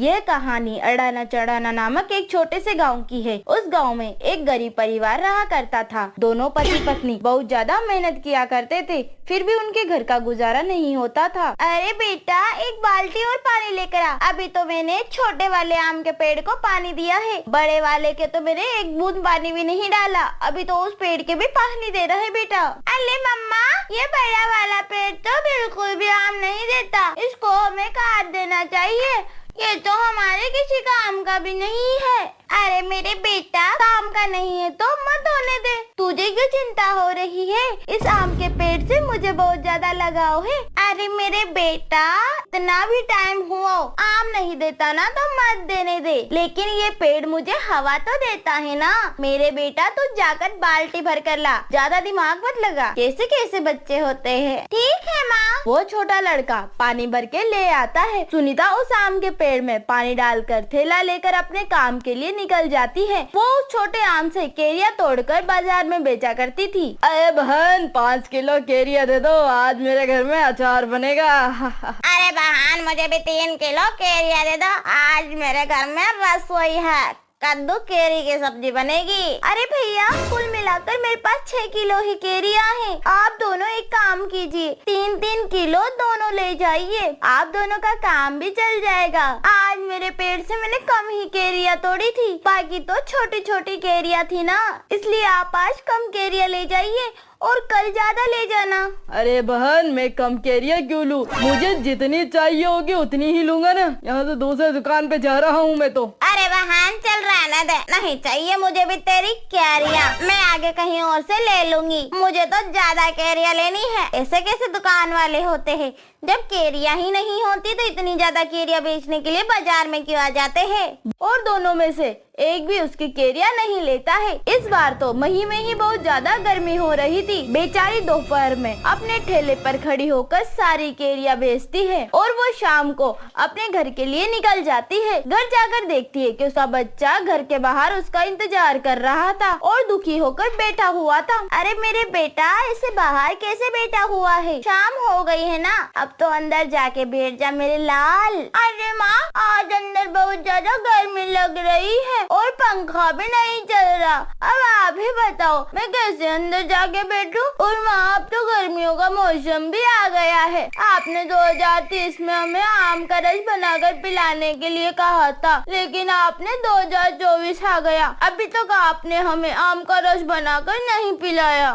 ये कहानी अड़ाना चढ़ाना नामक एक छोटे से गांव की है। उस गांव में एक गरीब परिवार रहा करता था। दोनों पति पत्नी बहुत ज्यादा मेहनत किया करते थे, फिर भी उनके घर का गुजारा नहीं होता था। अरे बेटा, एक बाल्टी और पानी लेकर आ। अभी तो मैंने छोटे वाले आम के पेड़ को पानी दिया है, बड़े वाले के तो मैंने एक बूंद पानी भी नहीं डाला। अभी तो उस पेड़ के भी पानी दे रहा है बेटा। अरे मम्मा, ये बड़ा वाला पेड़ तो बिल्कुल भी आम नहीं देता, इसको हमें काट देना चाहिए। ये तो हमारे किसी काम का भी नहीं है। अरे मेरे बेटा, काम का नहीं है तो मत होने दे। तुझे क्यों चिंता हो रही है? इस आम के पेड़ से मुझे बहुत ज्यादा लगाव है। अरे मेरे बेटा, इतना भी टाइम हुआ, आम नहीं देता ना तो मत देने दे, लेकिन ये पेड़ मुझे हवा तो देता है ना। मेरे बेटा, तू जाकर बाल्टी भर कर ला, ज्यादा दिमाग मत लगा। कैसे कैसे बच्चे होते हैं। ठीक है माँ। वो छोटा लड़का पानी भर के ले आता है। सुनीता उस आम के पेड़ में पानी डालकर थैला लेकर अपने काम के लिए निकल जाती है। वो उस छोटे आम से केरिया तोड़कर बाजार में बेचा करती थी। अरे बहन, 5 किलो केरिया दे दो, आज मेरे घर में अचार बनेगा। अरे बहन, मुझे भी 3 किलो केरिया दे दो, आज मेरे घर में रसोई है, कद्दू केरी की सब्जी बनेगी। अरे भैया, कुल मिलाकर मेरे पास 6 किलो ही केरिया है। आप दोनों एक काम कीजिए, 3-3 किलो दोनों ले जाइए, आप दोनों का काम भी चल जाएगा। आज मेरे पेड़ से मैंने कम ही केरिया तोड़ी थी, बाकी तो छोटी छोटी केरिया थी ना, इसलिए आप आज कम केरिया ले जाइए और कल ज्यादा ले जाना। अरे बहन, मैं कम केरिया क्यों लूँ? मुझे जितनी चाहिए होगी उतनी ही लूंगा ना। यहाँ से दूसरे दुकान पे जा रहा हूँ मैं तो। अरे बहन, चल रहने दे, नहीं चाहिए मुझे भी तेरी केरिया, मैं आगे कहीं और से ले लूंगी। मुझे तो ज्यादा केरिया लेनी है। ऐसे कैसे दुकान वाले होते हैं, जब केरिया ही नहीं होती तो इतनी ज्यादा केरिया बेचने के लिए बाजार में क्यों आ जाते हैं? और दोनों में से एक भी उसकी केरिया नहीं लेता है। इस बार तो मही में ही बहुत ज्यादा गर्मी हो रही थी। बेचारी दोपहर में अपने ठेले पर खड़ी होकर सारी केरिया बेचती है और वो शाम को अपने घर के लिए निकल जाती है। घर जाकर देखती है कि उसका बच्चा घर के बाहर उसका इंतजार कर रहा था और दुखी होकर बैठा हुआ था। अरे मेरे बेटा, ऐसे बाहर कैसे बैठा हुआ है? शाम हो गई है ना, अब तो अंदर जाके बैठ जा मेरे लाल। अरे माँ, आज अंदर बहुत ज्यादा गर्मी लग रही है और पंखा भी नहीं चल रहा। अब आप ही बताओ, मैं कैसे अंदर जाके बैठूं? और माँ, अब तो गर्मियों का मौसम भी आ गया है। आपने 2030 में हमें आम का रस बनाकर पिलाने के लिए कहा था, लेकिन आपने 2024 आ गया, अभी तक आपने हमें आम का रस बनाकर नहीं पिलाया।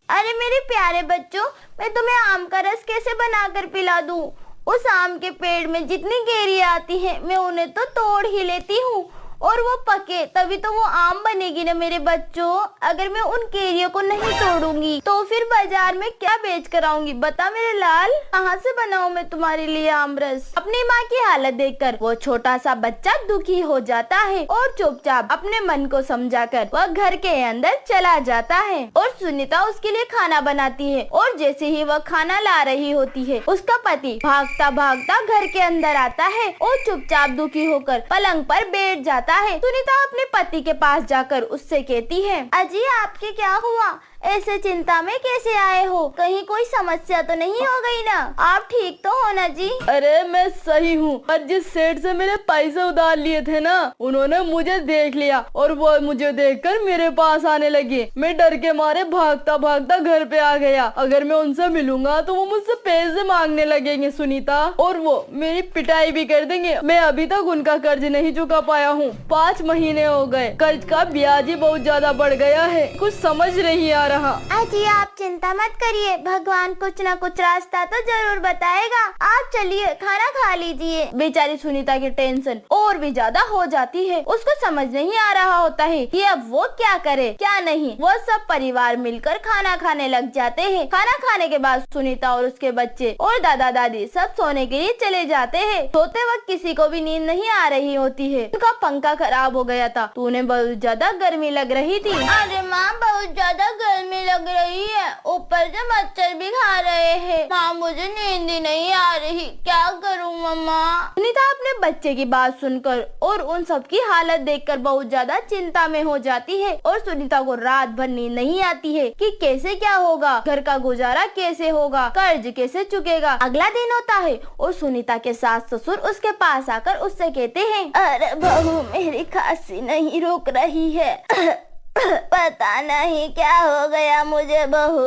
अरे मेरे प्यारे बच्चों, मैं तुम्हें आम का रस कैसे बनाकर पिला दूं? उस आम के पेड़ में जितनी केरियां आती हैं, मैं उन्हें तो तोड़ ही लेती हूँ और वो पके तभी तो वो आम बनेगी ना मेरे बच्चों। अगर मैं उन केरियों को नहीं तोड़ूंगी तो फिर बाजार में क्या बेच कर आऊंगी? बता मेरे लाल, कहाँ से बनाऊं मैं तुम्हारे लिए आम रस? अपनी माँ की हालत देखकर वो छोटा सा बच्चा दुखी हो जाता है और चुपचाप अपने मन को समझाकर वह घर के अंदर चला जाता है। और सुनीता उसके लिए खाना बनाती है और जैसे ही वह खाना ला रही होती है, उसका पति भागता भागता घर के अंदर आता है और चुपचाप दुखी होकर पलंग पर बैठ जाता है। सुनीता अपने पति के पास जाकर उससे कहती है, अजी आपके क्या हुआ? ऐसे चिंता में कैसे आए हो? कहीं कोई समस्या तो नहीं हो गई ना? आप ठीक तो हो ना जी? अरे मैं सही हूँ, पर जिस सेठ से मैंने पैसे उधार लिए थे ना, उन्होंने मुझे देख लिया और वो मुझे देखकर मेरे पास आने लगे। मैं डर के मारे भागता भागता घर पे आ गया। अगर मैं उनसे मिलूंगा तो वो मुझसे पैसे मांगने लगेंगे सुनीता, और वो मेरी पिटाई भी कर देंगे। मैं अभी तक उनका कर्ज नहीं चुका पाया हूँ। 5 महीने हो गए, कर्ज का ब्याज ही बहुत ज्यादा बढ़ गया है, कुछ समझ नहीं आ रहा। अजी आप चिंता मत करिए, भगवान कुछ न कुछ रास्ता तो जरूर बताएगा। आप चलिए खाना खा लीजिए। बेचारी सुनीता की टेंशन और भी ज्यादा हो जाती है। उसको समझ नहीं आ रहा होता है कि अब वो क्या करे क्या नहीं। वो सब परिवार मिलकर खाना खाने लग जाते हैं। खाना खाने के बाद सुनीता और उसके बच्चे और दादा दादी सब सोने के लिए चले जाते हैं। सोते वक्त किसी को भी नींद नहीं आ रही होती है। उनका पंखा खराब हो गया था तो उन्हें बहुत ज्यादा गर्मी लग रही थी। अरे माँ, बहुत ज्यादा गर्मी लग रही है, ऊपर ऊपर से मच्छर भी खा रहे हैं। माँ मुझे नींद ही नहीं आ रही, क्या करूँ मम्मा? सुनीता अपने बच्चे की बात सुनकर और उन सब की हालत देखकर बहुत ज्यादा चिंता में हो जाती है और सुनीता को रात भर नींद नहीं आती है कि कैसे क्या होगा, घर का गुजारा कैसे होगा, कर्ज कैसे चुकेगा। अगला दिन होता है और सुनीता के सास ससुर उसके पास आकर उससे कहते हैं, अरे बहू मेरी खांसी नहीं रुक रही है। पता नहीं क्या हो गया मुझे बहू।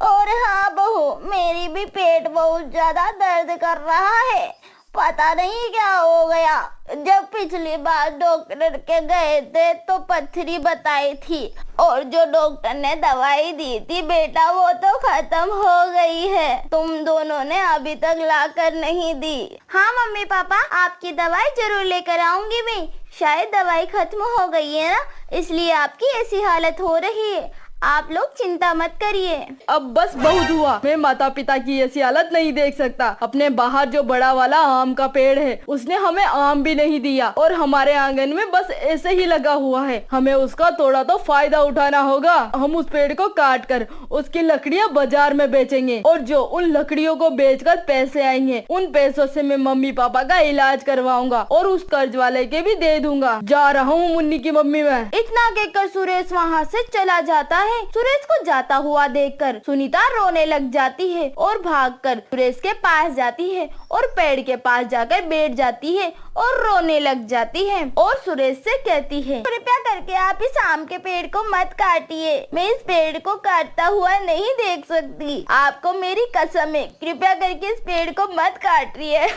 और हाँ बहू, मेरी भी पेट बहुत ज्यादा दर्द कर रहा है, पता नहीं क्या हो गया। जब पिछली बार डॉक्टर के गए थे तो पथरी बताई थी और जो डॉक्टर ने दवाई दी थी बेटा वो तो खत्म हो गई है। तुम दोनों ने अभी तक लाकर नहीं दी। हाँ मम्मी पापा, आपकी दवाई जरूर लेकर आऊंगी मैं। शायद दवाई खत्म हो गई है ना, इसलिए आपकी ऐसी हालत हो रही है। आप लोग चिंता मत करिए। अब बस बहुत हुआ, मैं माता पिता की ऐसी हालत नहीं देख सकता। अपने बाहर जो बड़ा वाला आम का पेड़ है उसने हमें आम भी नहीं दिया और हमारे आंगन में बस ऐसे ही लगा हुआ है। हमें उसका थोड़ा तो फायदा उठाना होगा। हम उस पेड़ को काट कर उसकी लकड़ियाँ बाजार में बेचेंगे और जो उन लकड़ियों को बेचकर पैसे आएंगे उन पैसों से मैं मम्मी पापा का इलाज करवाऊंगा और उस कर्ज वाले के भी दे दूंगा। जा रहा हूँ मुन्नी की मम्मी मैं। इतना कहकर सुरेश वहाँ से चला जाता है। सुरेश को जाता हुआ देखकर सुनीता रोने लग जाती है और भागकर सुरेश के पास जाती है और पेड़ के पास जाकर बैठ जाती है और रोने लग जाती है और सुरेश से कहती है, कृपया करके आप इस आम के पेड़ को मत काटिए, मैं इस पेड़ को काटता हुआ नहीं देख सकती। आपको मेरी कसम है, कृपया करके इस पेड़ को मत काटिए।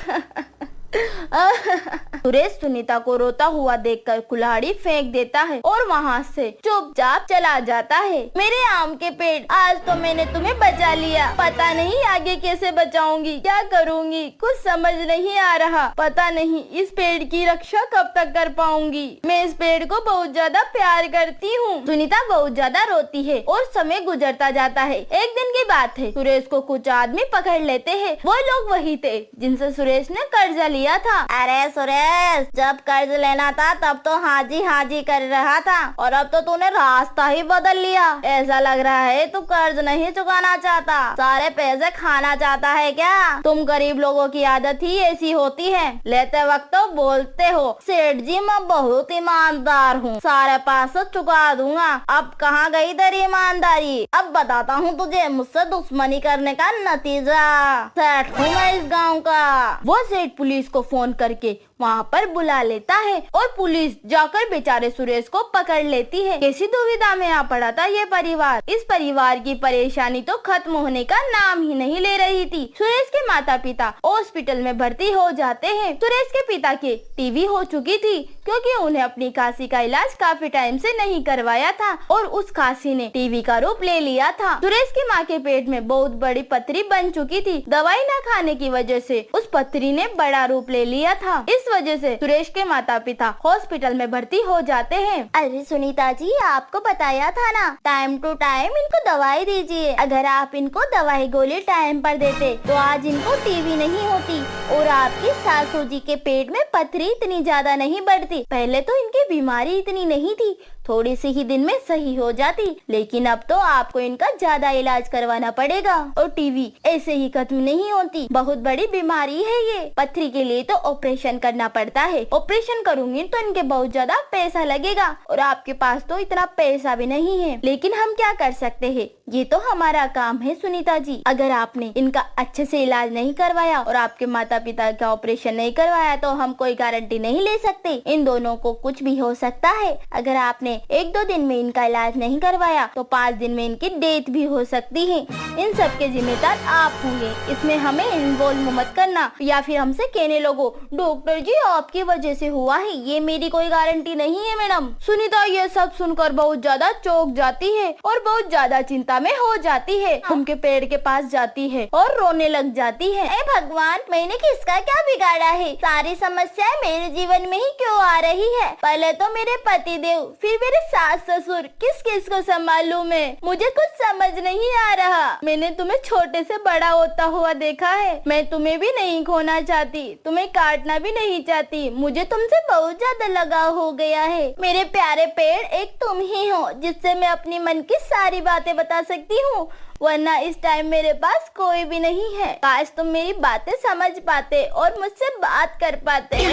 सुरेश सुनीता को रोता हुआ देखकर कुल्हाड़ी फेंक देता है और वहाँ से चुपचाप चला जाता है। मेरे आम के पेड़, आज तो मैंने तुम्हें बचा लिया, पता नहीं आगे कैसे बचाऊंगी, क्या करूंगी, कुछ समझ नहीं आ रहा। पता नहीं इस पेड़ की रक्षा कब तक कर पाऊंगी। मैं इस पेड़ को बहुत ज्यादा प्यार करती हूँ। सुनीता बहुत ज्यादा रोती है और समय गुजरता जाता है। एक दिन की बात है, सुरेश को कुछ आदमी पकड़ लेते हैं। वो लोग वही थे जिनसे सुरेश ने कर्जा लिया था। अरे सुरेश, जब कर्ज लेना था तब तो हाजी हाजी कर रहा था और अब तो तूने रास्ता ही बदल लिया। ऐसा लग रहा है तू कर्ज नहीं चुकाना चाहता, सारे पैसे खाना चाहता है क्या? तुम गरीब लोगों की आदत ही ऐसी होती है, लेते वक्त तो बोलते हो सेठ जी मैं बहुत ईमानदार हूँ, सारे पैसे चुका दूंगा। अब कहाँ गई तेरी ईमानदारी? अब बताता हूँ तुझे मुझसे दुश्मनी करने का नतीजा। सेठ हूँ मैं इस गाँव का। वो सेठ पुलिस को फोन करके वहाँ पर बुला लेता है और पुलिस जाकर बेचारे सुरेश को पकड़ लेती है। कैसी दुविधा में आ पड़ा था ये परिवार। इस परिवार की परेशानी तो खत्म होने का नाम ही नहीं ले रही थी। सुरेश के माता पिता हॉस्पिटल में भर्ती हो जाते हैं। सुरेश के पिता के टीवी हो चुकी थी क्योंकि उन्हें अपनी खांसी का इलाज काफी टाइम से नहीं करवाया था और उस खांसी ने टीवी का रूप ले लिया था। सुरेश की माँ के पेट में बहुत बड़ी पथरी बन चुकी थी। दवाई न खाने की वजह से उस पथरी ने बड़ा रूप ले लिया था। इस वजह से सुरेश के माता पिता हॉस्पिटल में भर्ती हो जाते हैं। अरे सुनीता जी, आपको बताया था ना, टाइम टू टाइम इनको दवाई दीजिए। अगर आप इनको दवाई गोली टाइम पर देते तो आज इनको टीवी नहीं होती और आपकी सासू जी के पेट में पथरी इतनी ज्यादा नहीं बढ़ती। पहले तो इनकी बीमारी इतनी नहीं थी, थोड़ी सी ही दिन में सही हो जाती, लेकिन अब तो आपको इनका ज्यादा इलाज करवाना पड़ेगा और टीवी ऐसे ही खत्म नहीं होती। बहुत बड़ी बीमारी है ये। पथरी के लिए तो ऑपरेशन करना पड़ता है। ऑपरेशन करूंगी तो इनके बहुत ज्यादा पैसा लगेगा और आपके पास तो इतना पैसा भी नहीं है, लेकिन हम क्या कर सकते हैं, ये तो हमारा काम है सुनीता जी। अगर आपने इनका अच्छे से इलाज नहीं करवाया और आपके माता पिता का ऑपरेशन नहीं करवाया तो हम कोई गारंटी नहीं ले सकते। इन दोनों को कुछ भी हो सकता है। अगर आपने 1-2 दिन में इनका इलाज नहीं करवाया तो 5 दिन में इनकी डेथ भी हो सकती है। इन सब के जिम्मेदार आप होंगे, इसमें हमें इन्वॉल्व मत करना या फिर हमसे कहने लगो डॉक्टर जी आपकी वजह से हुआ है, ये मेरी कोई गारंटी नहीं है मैडम। सुनीता ये सब सुनकर बहुत ज्यादा चौंक जाती है और बहुत ज्यादा चिंता में हो जाती है। उनके पेड़ के पास जाती है और रोने लग जाती है। ए भगवान, मैंने किसका क्या बिगाड़ा है? सारी समस्याएं मेरे जीवन में ही क्यों आ रही है? पहले तो मेरे पति देव, फिर भी मेरे सास ससुर किस किस को संभालूं मैं, मुझे कुछ समझ नहीं आ रहा। मैंने तुम्हें छोटे से बड़ा होता हुआ देखा है, मैं तुम्हें भी नहीं खोना चाहती, तुम्हें काटना भी नहीं चाहती, मुझे तुमसे बहुत ज्यादा लगाव हो गया है। मेरे प्यारे पेड़, एक तुम ही हो जिससे मैं अपनी मन की सारी बातें बता सकती हूँ, वरना इस टाइम मेरे पास कोई भी नहीं है। काश तुम मेरी बातें समझ पाते और मुझसे बात कर पाते।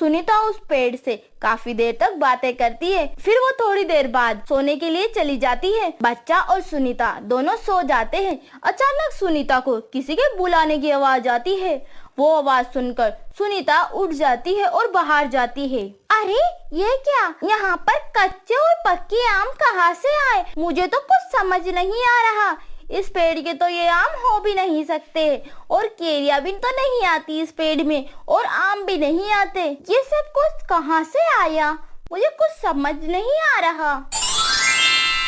सुनीता उस पेड़ से काफी देर तक बातें करती है। फिर वो थोड़ी देर बाद सोने के लिए चली जाती है। बच्चा और सुनीता दोनों सो जाते हैं। अचानक सुनीता को किसी के बुलाने की आवाज आती है। वो आवाज सुनकर सुनीता उठ जाती है और बाहर जाती है। अरे ये क्या, यहाँ पर कच्चे और पक्के आम कहाँ से आए? मुझे तो कुछ समझ नहीं आ रहा। इस पेड़ के तो ये आम हो भी नहीं सकते और केरिया भी तो नहीं आती इस पेड़ में और आम भी नहीं आते। ये सब कुछ कहाँ से आया, मुझे कुछ समझ नहीं आ रहा।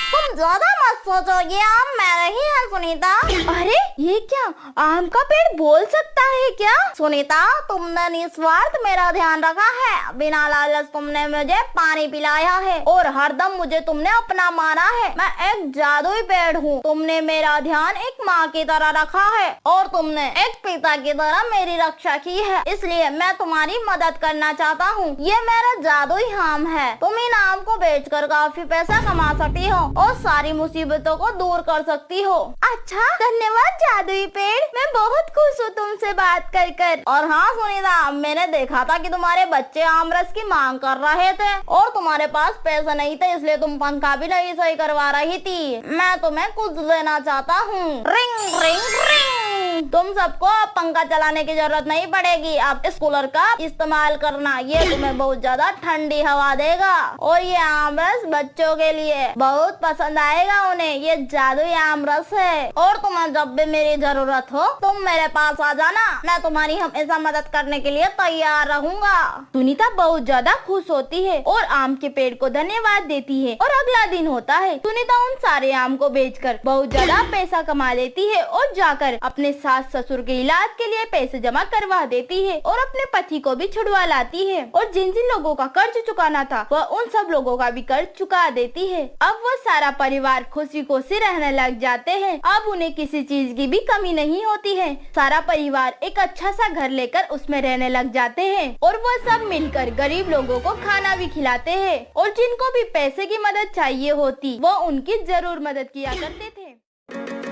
तुम ज्यादा मत सोचो, ये आम मेरे ही है सुनीता। अरे ये क्या, आम का पेड़ बोल सकता है क्या? सुनीता, तुमने निस्वार्थ मेरा ध्यान रखा है, बिना लालच तुमने मुझे पानी पिलाया है और हरदम मुझे तुमने अपना माना है। मैं एक जादुई पेड़ हूँ, तुमने मेरा ध्यान एक माँ की तरह रखा है और तुमने एक पिता की तरह मेरी रक्षा की है, इसलिए मैं तुम्हारी मदद करना चाहता हूँ। ये मेरा जादुई आम है, तुम इन आम को बेचकर काफी पैसा कमा सकती हो और सारी मुसीबतों को दूर कर सकती हो। अच्छा, धन्यवाद जादुई पेड़, मैं बहुत खुश हूँ तुमसे बात कर। और हाँ सुनीता, मैंने देखा था कि तुम्हारे बच्चे आम रस की मांग कर रहे थे और तुम्हारे पास पैसे नहीं थे, इसलिए तुम पंखा भी नहीं सही करवा रही थी। मैं तुम्हें कुछ देना चाहता हूँ। Ring ring ring. तुम सबको अब पंखा चलाने की जरूरत नहीं पड़ेगी, आप इस कूलर का इस्तेमाल करना, ये तुम्हें बहुत ज्यादा ठंडी हवा देगा और ये आम रस बच्चों के लिए बहुत पसंद आएगा उन्हें। ये जादुई आम रस है और तुम्हें जब भी मेरी जरूरत हो तुम मेरे पास आ जाना, मैं तुम्हारी हमेशा मदद करने के लिए तैयार रहूंगा। सुनीता बहुत ज्यादा खुश होती है और आम के पेड़ को धन्यवाद देती है। और अगला दिन होता है। सुनीता उन सारे आम को बेचकर बहुत ज्यादा पैसा कमा लेती है और जाकर अपने सास ससुर के इलाज के लिए पैसे जमा करवा देती है और अपने पति को भी छुड़वा लाती है और जिन जिन लोगों का कर्ज चुकाना था वह उन सब लोगों का भी कर्ज चुका देती है। अब वो सारा परिवार खुशी खुशी रहने लग जाते हैं। अब उन्हें किसी चीज की भी कमी नहीं होती है। सारा परिवार एक अच्छा सा घर लेकर उसमें रहने लग जाते हैं और वो सब मिलकर गरीब लोगों को खाना भी खिलाते हैं और जिनको भी पैसे की मदद चाहिए होती वो उनकी जरूर मदद किया करते थे।